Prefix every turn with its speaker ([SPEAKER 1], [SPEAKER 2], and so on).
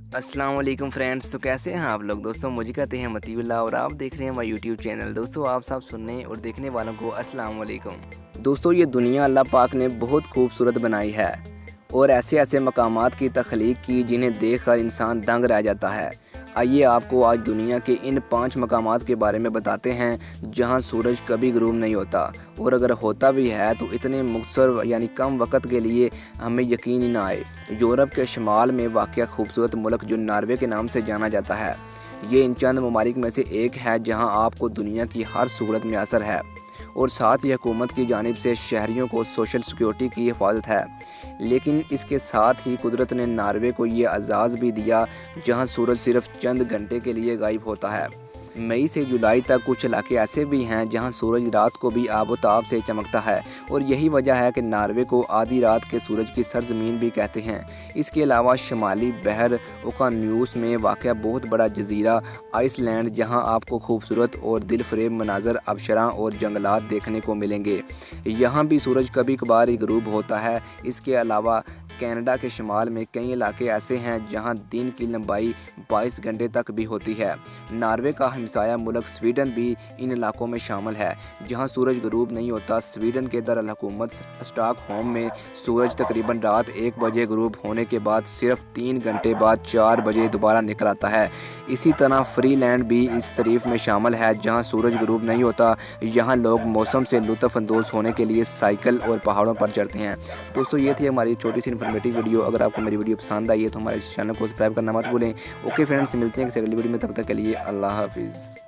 [SPEAKER 1] अस्सलाम वालेकुम फ्रेंड्स। तो कैसे हैं आप लोग दोस्तों? मुझे कहते हैं मतीउल्लाह और आप देख रहे हैं हमारा यूट्यूब चैनल। दोस्तों आप सब सुनने और देखने वालों को अस्सलाम वालेकुम। दोस्तों ये दुनिया अल्लाह पाक ने बहुत खूबसूरत बनाई है और ऐसे ऐसे मकामात की तखलीक की जिन्हें देख कर इंसान दंग रह जाता है। आइए आपको आज दुनिया के इन 5 मकामात के बारे में बताते हैं जहां सूरज कभी ग़रूब नहीं होता, और अगर होता भी है तो इतने मुख्तसर यानी कम वक्त के लिए हमें यकीन ही ना आए। यूरोप के शमाल में वाक़ खूबसूरत मुल्क जो नारोवे के नाम से जाना जाता है, ये इन चंद ममालिक में से एक है जहां आपको दुनिया की हर सूरत में असर है और साथ ही हुकूमत की जानिब से शहरियों को सोशल सिक्योरिटी की हिफाजत है। लेकिन इसके साथ ही कुदरत ने नारोवे को ये एजाज़ भी दिया जहां सूरज सिर्फ चंद घंटे के लिए गायब होता है। मई से जुलाई तक कुछ इलाके ऐसे भी हैं जहां सूरज रात को भी आबोताब से चमकता है, और यही वजह है कि नारोवे को आधी रात के सूरज की सरजमीन भी कहते हैं। इसके अलावा शमाली बहर ओकान्यूस में वाक़ बहुत बड़ा जजीरा आइसलैंड, जहां आपको खूबसूरत और दिलफरेब मनाजर अबशरा और जंगलात देखने को मिलेंगे। यहाँ भी सूरज कभी कभार ही ग़रूब होता है। इसके अलावा कनाडा के शमाल में कई इलाके ऐसे हैं जहां दिन की लंबाई 22 घंटे तक भी होती है। नार्वे का हमसाया मुल्क स्वीडन भी इन इलाकों में शामिल है जहां सूरज ग़रूब नहीं होता। स्वीडन के दरअल-हुकूमत स्टॉकहोम में सूरज तकरीबन रात 1 बजे ग़रूब होने के बाद सिर्फ 3 घंटे बाद 4 बजे दोबारा निकल आता है। इसी तरह फ्रीलैंड भी इस तारीफ में शामिल है जहां सूरज ग़रूब नहीं होता। यहाँ लोग मौसम से लुत्फ़ अंदोज़ होने के लिए साइकिल और पहाड़ों पर चढ़ते हैं। दोस्तों ये थी हमारी छोटी सी इन्फॉर्मेटिव वीडियो। अगर आपको मेरी वीडियो पसंद आई है तो हमारे चैनल को सब्सक्राइब करना मत भूलें। ओके फ्रेंड्स, मिलते हैं किसी अगली वीडियो में, तब तक के लिए अल्लाह हाफिज़।